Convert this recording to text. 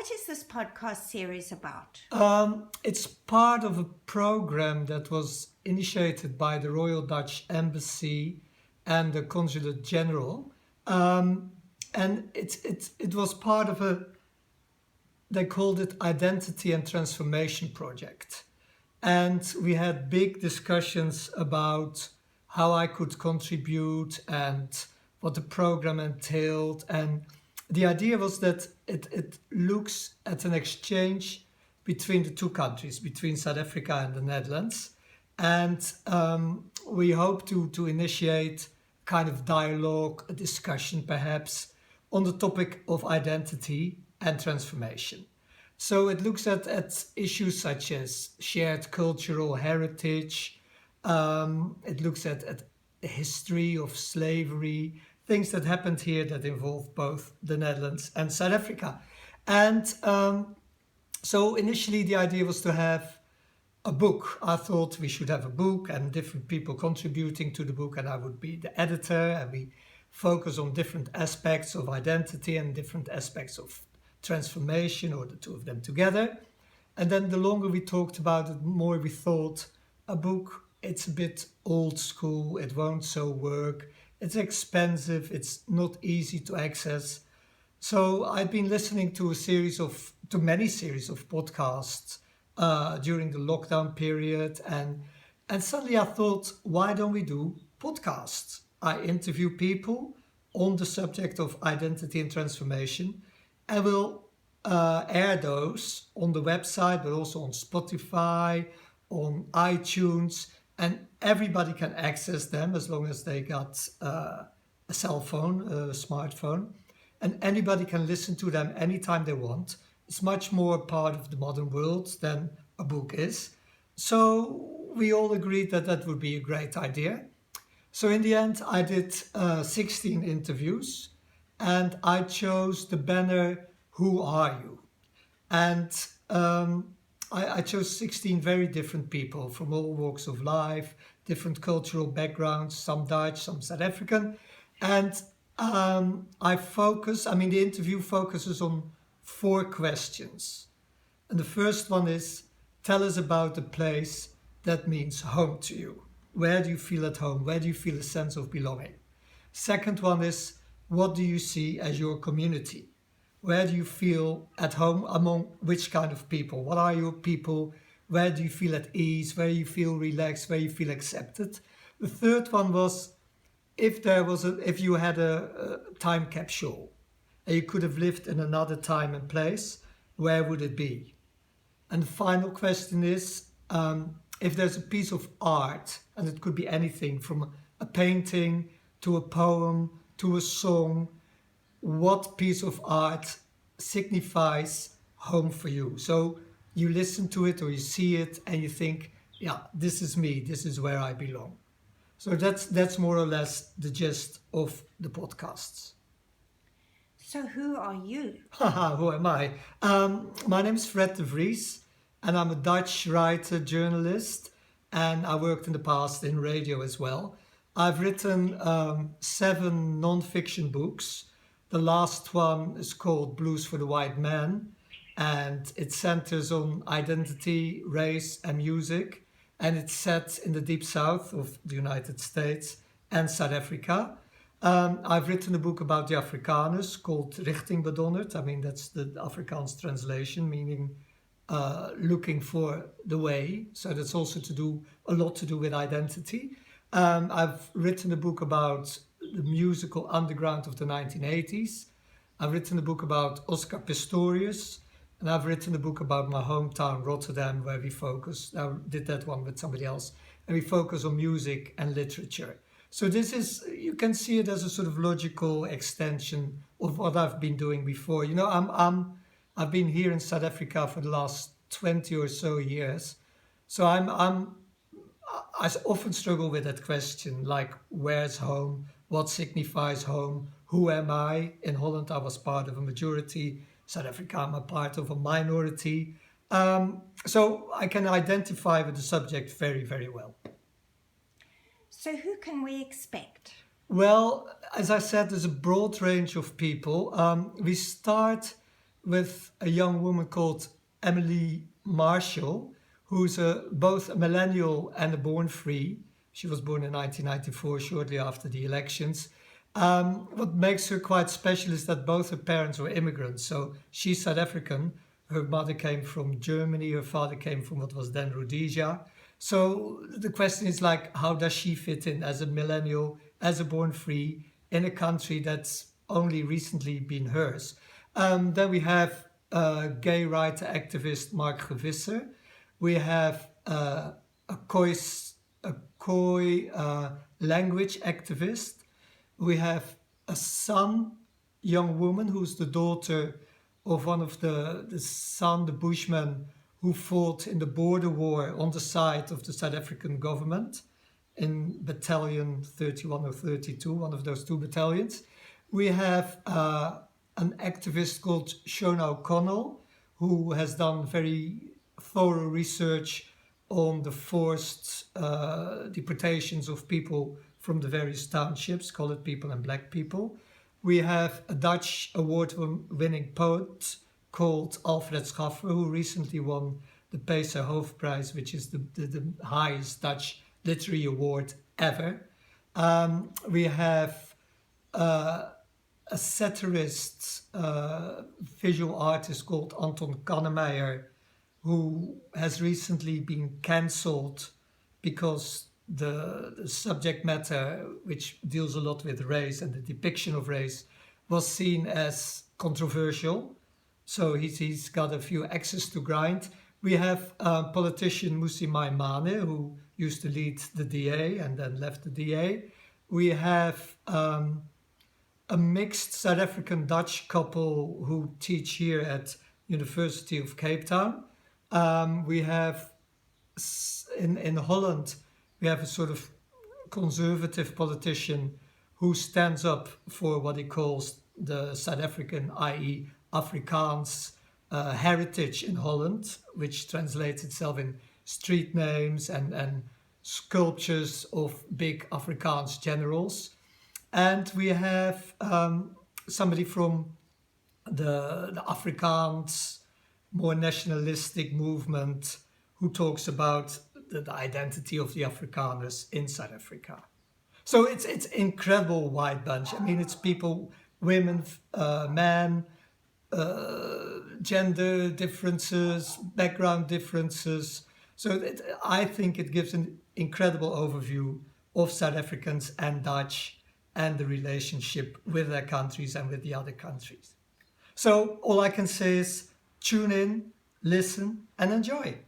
what is this podcast series about? It's part of a program that was initiated by the Royal Dutch Embassy and the Consulate General. And it was part of they called it Identity and Transformation Project. And we had big discussions about how I could contribute and what the program entailed. And the idea was that it looks at an exchange between the two countries, between South Africa and the Netherlands. And we hope to initiate kind of dialogue, a discussion perhaps, on the topic of identity and transformation. So it looks at issues such as shared cultural heritage. It looks at the history of slavery, things that happened here that involve both the Netherlands and South Africa. And so initially the idea was to have a book. I thought we should have a book and different people contributing to the book, and I would be the editor, and we focus on different aspects of identity and different aspects of transformation, or the two of them together. And then the longer we talked about it, the more we thought a book, it's a bit old school, it won't so work, it's expensive, it's not easy to access. So I've been listening to many series of podcasts during the lockdown period, and suddenly I thought, why don't we do podcasts? I interview people on the subject of identity and transformation, and we'll air those on the website, but also on Spotify, on iTunes, and everybody can access them as long as they got a cell phone, a smartphone, and anybody can listen to them anytime they want. It's much more part of the modern world than a book is. So we all agreed that that would be a great idea. So in the end, I did 16 interviews, and I chose the banner, Who Are You? And I chose 16 very different people from all walks of life, different cultural backgrounds, some Dutch, some South African. And the interview focuses on 4 questions. And the first one is, tell us about the place that means home to you. Where do you feel at home? Where do you feel a sense of belonging? Second one is, what do you see as your community? Where do you feel at home among which kind of people? What are your people? Where do you feel at ease? Where you feel relaxed? Where you feel accepted? The third one was, if you had a time capsule and you could have lived in another time and place, where would it be? And the final question is, if there's a piece of art, and it could be anything from a painting to a poem to a song, what piece of art signifies home for you? So you listen to it or you see it and you think, yeah, this is me, this is where I belong. So that's more or less the gist of the podcasts. So who are you? Who am I? My name is Fred de Vries, and I'm a Dutch writer, journalist, and I worked in the past in radio as well. I've written 7 non-fiction books. The last one is called Blues for the White Man, and it centers on identity, race, and music. And it's set in the deep south of the United States and South Africa. I've written a book about the Afrikaners called Richting Bedonderd. That's the Afrikaans translation, meaning looking for the way. So that's also a lot to do with identity. I've written a book about the musical underground of the 1980s. I've written a book about Oscar Pistorius, and I've written a book about my hometown, Rotterdam, where we focus. I did that one with somebody else, and we focus on music and literature. So you can see it as a sort of logical extension of what I've been doing before. I've been here in South Africa for the last 20 or so years. So I often struggle with that question, like, where's home? What signifies home? Who am I? In Holland, I was part of a majority. South Africa, I'm a part of a minority. So I can identify with the subject very, very well. So who can we expect? Well, as I said, there's a broad range of people. We start with a young woman called Emily Marshall, who's both a millennial and a born free. She was born in 1994, shortly after the elections. What makes her quite special is that both her parents were immigrants. So she's South African. Her mother came from Germany. Her father came from what was then Rhodesia. So the question is like, how does she fit in as a millennial, as a born free, in a country that's only recently been hers? Then we have gay writer activist Mark Gewisser. We have a Khoi language activist. We have a young woman who's the daughter of one of the San, the Bushman, who fought in the border war on the side of the South African government in Battalion 31 or 32, one of those two battalions. We have an activist called Shona O'Connell, who has done very thorough research on the forced deportations of people from the various townships, colored people and black people. We have a Dutch award-winning poet called Alfred Schaffer, who recently won the Peter Hoofdprijs, which is the highest Dutch literary award ever. We have a satirist, visual artist called Anton Kannemeyer, who has recently been cancelled because the subject matter, which deals a lot with race and the depiction of race, was seen as controversial. So he's got a few axes to grind. We have politician Mmusi Maimane, who used to lead the DA and then left the DA. We have a mixed South African-Dutch couple who teach here at University of Cape Town. We have in Holland, we have a sort of conservative politician who stands up for what he calls the South African, i.e. Afrikaans heritage in Holland, which translates itself in street names and sculptures of big Afrikaans generals. And we have somebody from the Afrikaans, more nationalistic movement who talks about the identity of the Afrikaners in South Africa. So it's incredible wide bunch. I mean, it's people, women, men, gender differences, background differences. So I think it gives an incredible overview of South Africans and Dutch and the relationship with their countries and with the other countries. So all I can say is tune in, listen, and enjoy.